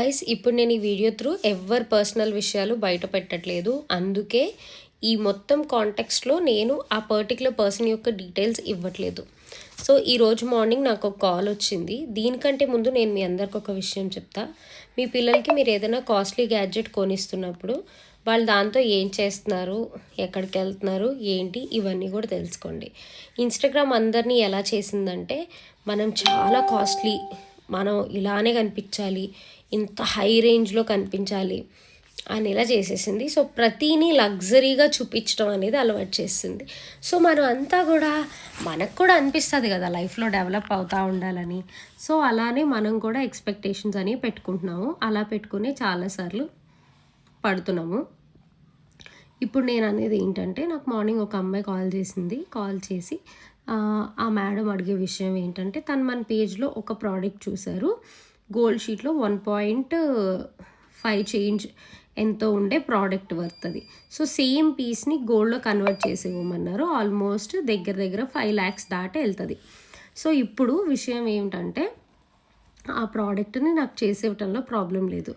Guys, ఇప్పుడు నేను ఈ వీడియో త్రూ ఎవరి పర్సనల్ విషయాలు బయట పెట్టట్లేదు. అందుకే ఈ మొత్తం కాంటెక్స్ట్లో నేను ఆ పర్టికులర్ పర్సన్ యొక్క డీటెయిల్స్ ఇవ్వట్లేదు. సో ఈరోజు మార్నింగ్ నాకు ఒక కాల్ వచ్చింది. దీనికంటే ముందు నేను మీ అందరికి ఒక విషయం చెప్తా. మీ పిల్లలకి మీరు ఏదైనా కాస్ట్లీ గ్యాడ్జెట్ కొనిస్తున్నప్పుడు వాళ్ళు దాంతో ఏం చేస్తున్నారు, ఎక్కడికి వెళ్తున్నారు, ఏంటి, ఇవన్నీ కూడా తెలుసుకోండి. ఇన్స్టాగ్రామ్ అందరినీ ఎలా చేసిందంటే, మనం చాలా కాస్ట్లీ, మనం ఇలానే కనిపించాలి, ఇంత హై రేంజ్లో కనిపించాలి అని ఇలా చేసేసింది. సో ప్రతినీ లగ్జరీగా చూపించడం అనేది అలవాటు చేసింది. సో మనం అంతా కూడా, మనకు కూడా అనిపిస్తుంది కదా లైఫ్లో డెవలప్ అవుతూ ఉండాలని. సో అలానే మనం కూడా ఎక్స్పెక్టేషన్స్ అని పెట్టుకుంటున్నాము. అలా పెట్టుకుని చాలాసార్లు పడుతున్నాము. ఇప్పుడు నేను అనేది ఏంటంటే, నాకు మార్నింగ్ ఒక అమ్మాయి కాల్ చేసి ఆ మేడం అడిగే విషయం ఏంటంటే, తను మన పేజ్లో ఒక ప్రోడక్ట్ చూశారు. గోల్డ్ షీట్లో 1.5 చేంజ్ ఎంతో ఉండే ప్రోడక్ట్ వర్తది. సో సేమ్ పీస్ని గోల్డ్లో కన్వర్ట్ చేసి ఇవ్వమన్నారు. ఆల్మోస్ట్ దగ్గర 5 lakhs దాటి వెళ్తుంది. సో ఇప్పుడు విషయం ఏమిటంటే, ఆ ప్రోడక్ట్ని నాకు చేసేయటంలో ప్రాబ్లం లేదు.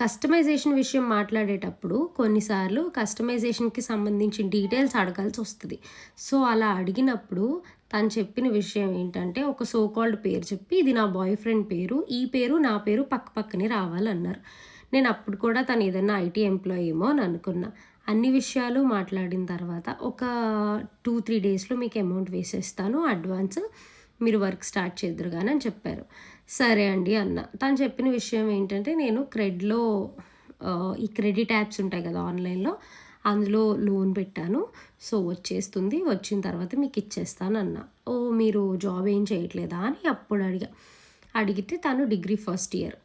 కస్టమైజేషన్ విషయం మాట్లాడేటప్పుడు కొన్నిసార్లు కస్టమైజేషన్కి సంబంధించిన డీటెయిల్స్ అడగాల్సి వస్తుంది. సో అలా అడిగినప్పుడు తను చెప్పిన విషయం ఏంటంటే, ఒక సోకాల్డ్ పేరు చెప్పి, ఇది నా బాయ్ ఫ్రెండ్ పేరు, ఈ పేరు నా పేరు పక్కనే రావాలన్నారు. నేను అప్పుడు కూడా తను ఏదైనా ఐటీ ఎంప్లాయీ ఏమో అని అనుకున్నా. అన్ని విషయాలు మాట్లాడిన తర్వాత ఒక 2-3 డేస్లో మీకు అమౌంట్ వేసేస్తాను అడ్వాన్స్, మీరు వర్క్ స్టార్ట్ చేద్దరు కానీ అని చెప్పారు. సరే అండి అన్న. తను చెప్పిన విషయం ఏంటంటే, నేను క్రెడ్లో ఈ క్రెడిట్ యాప్స్ ఉంటాయి కదా ఆన్లైన్లో, అందులో లోన్ పెట్టాను. సో వచ్చేస్తుంది, వచ్చిన తర్వాత మీకు ఇచ్చేస్తాను అన్న. ఓ మీరు జాబ్ ఏం చేయట్లేదా అని అప్పుడు అడిగితే తను డిగ్రీ ఫస్ట్ ఇయర్.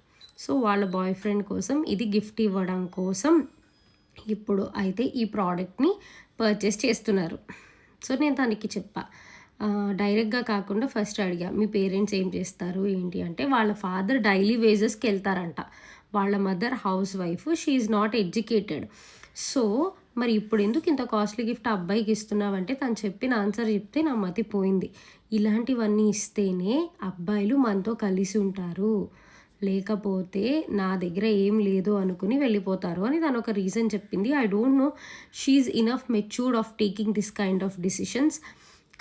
సో వాళ్ళ బాయ్ ఫ్రెండ్ కోసం ఇది గిఫ్ట్ ఇవ్వడం కోసం ఇప్పుడు అయితే ఈ ప్రోడక్ట్ని పర్చేస్ చేస్తున్నారు. సో నేను తనకి చెప్పా, డైరెక్ట్గా కాకుండా ఫస్ట్ అడిగా, మీ పేరెంట్స్ ఏం చేస్తారు ఏంటి అంటే, వాళ్ళ ఫాదర్ డైలీ వేజెస్కి వెళ్తారంట, వాళ్ళ mother house wife, she is not educated. So మరి ఇప్పుడు ఎందుకు ఇంత కాస్ట్లీ గిఫ్ట్ అబ్బాయికి ఇస్తున్నావంటే, తను చెప్పిన ఆన్సర్ చెప్తే నా మతి పోయింది. ఇలాంటివన్నీ ఇస్తేనే అబ్బాయిలు మనతో కలిసి ఉంటారు, లేకపోతే నా దగ్గర ఏం లేదు అనుకుని వెళ్ళిపోతారు అని తను ఒక రీజన్ చెప్పింది. I don't know she enough matured of taking this kind of decisions.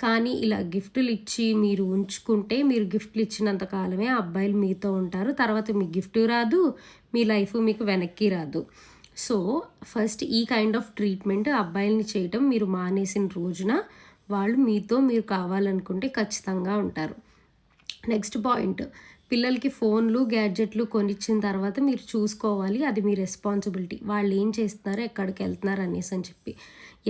కానీ ఇలా గిఫ్టులు ఇచ్చి మీరు ఉంచుకుంటే, మీరు గిఫ్ట్లు ఇచ్చినంత కాలమే ఆ అబ్బాయిలు మీతో ఉంటారు. తర్వాత మీకు గిఫ్ట్ రాదు, మీ లైఫ్ మీకు వెనక్కి రాదు. సో ఫస్ట్ ఈ కైండ్ ఆఫ్ ట్రీట్మెంట్ అబ్బాయిల్ని చేయటం మీరు మానేసిన రోజున వాళ్ళు మీతో మీరు కావాలనుకుంటే ఖచ్చితంగా ఉంటారు. నెక్స్ట్ పాయింట్, పిల్లలకి ఫోన్లు గ్యాడ్జెట్లు కొనిచ్చిన తర్వాత మీరు చూసుకోవాలి, అది మీ రెస్పాన్సిబిలిటీ. వాళ్ళు ఏం చేస్తున్నారు, ఎక్కడికి వెళ్తున్నారు అనేసి అని చెప్పి.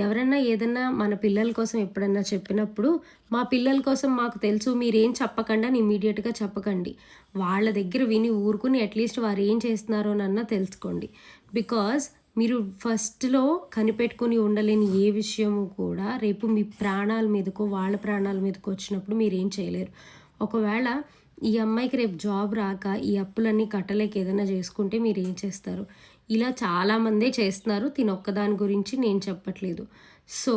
ఎవరైనా ఏదన్నా మన పిల్లల కోసం ఎప్పుడన్నా చెప్పినప్పుడు, మా పిల్లల కోసం మాకు తెలుసు, మీరేం చెప్పకండి అని ఇమీడియట్గా చెప్పకండి. వాళ్ళ దగ్గర విని ఊరుకుని అట్లీస్ట్ వారు ఏం చేస్తున్నారోనన్నా తెలుసుకోండి. బికాజ్ మీరు ఫస్ట్లో కనిపెట్టుకుని ఉండలేని ఏ విషయము కూడా రేపు మీ ప్రాణాల మీదకో వాళ్ళ ప్రాణాల మీదకో వచ్చినప్పుడు మీరేం చేయలేరు. ఒకవేళ ఈ అమ్మాయికి రేపు జాబ్ రాక ఈ అప్పులన్నీ కట్టలేక ఏదైనా చేసుకుంటే మీరు ఏం చేస్తారు? ఇలా చాలామందే చేస్తున్నారు. తినొక్కదాని గురించి నేను చెప్పట్లేదు. సో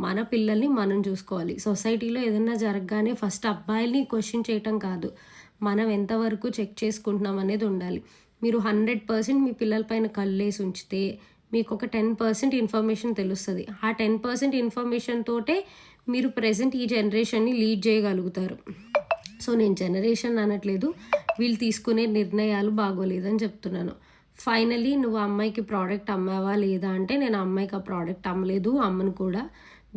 మన పిల్లల్ని మనం చూసుకోవాలి. సొసైటీలో ఏదైనా జరగగానే ఫస్ట్ అబ్బాయిల్ని క్వశ్చన్ చేయటం కాదు, మనం ఎంతవరకు చెక్ చేసుకుంటున్నాం అనేది ఉండాలి. మీరు 100% మీ పిల్లలపైన కళ్ళేసి ఉంచితే మీకు ఒక 10% ఇన్ఫర్మేషన్ తెలుస్తుంది. ఆ 10% ఇన్ఫర్మేషన్ తోటే మీరు ప్రజెంట్ ఈ జనరేషన్ని లీడ్ చేయగలుగుతారు. సో నేను జనరేషన్ అనట్లేదు, వీళ్ళు తీసుకునే నిర్ణయాలు బాగోలేదని చెప్తున్నాను. ఫైనలీ నువ్వు అమ్మాయికి ప్రోడక్ట్ అమ్మావా లేదా అంటే, నేను అమ్మాయికి ఆ ప్రోడక్ట్ అమ్మలేదు, అమ్మను కూడా.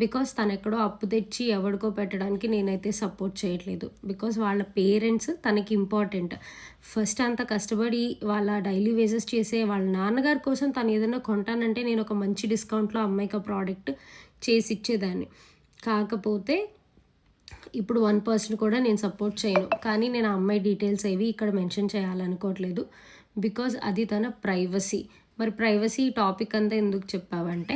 బికాస్ తను ఎక్కడో అప్పు తెచ్చి ఎవరికో పెట్టడానికి నేనైతే సపోర్ట్ చేయట్లేదు. బికాస్ వాళ్ళ పేరెంట్స్ తనకి ఇంపార్టెంట్. ఫస్ట్ అంత కష్టపడి వాళ్ళ డైలీ వేజెస్ చేసే వాళ్ళ నాన్నగారి కోసం తను ఏదైనా కొంటానంటే నేను ఒక మంచి డిస్కౌంట్లో అమ్మాయికి ఆ ప్రోడక్ట్ చేసి ఇచ్చేదాన్ని. కాకపోతే ఇప్పుడు 1% కూడా నేను సపోర్ట్ చేయను. కానీ నేను ఆ అమ్మాయి డీటెయిల్స్ ఏవి ఇక్కడ మెన్షన్ చేయాలనుకోవట్లేదు. బికాజ్ అది తన ప్రైవసీ. మరి ప్రైవసీ టాపిక్ అంతా ఎందుకు చెప్పావంటే,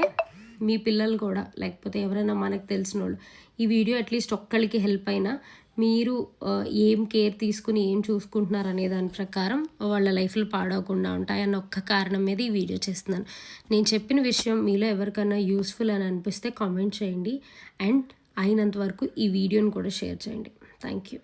మీ పిల్లలు కూడా లేకపోతే ఎవరైనా మనకు తెలిసిన వాళ్ళు ఈ వీడియో అట్లీస్ట్ ఒక్కరికి హెల్ప్ అయినా, మీరు ఏం కేర్ తీసుకుని ఏం చూసుకుంటున్నారు అనే దాని ప్రకారం వాళ్ళ లైఫ్లు పాడవకుండా ఉంటాయన్న ఒక్క కారణం మీద ఈ వీడియో చేస్తున్నాను. నేను చెప్పిన విషయం మీలో ఎవరికైనా యూస్ఫుల్ అని అనిపిస్తే కామెంట్ చేయండి. అండ్ అయినంత వరకు ఈ వీడియోని కూడా షేర్ చేయండి. Thank you.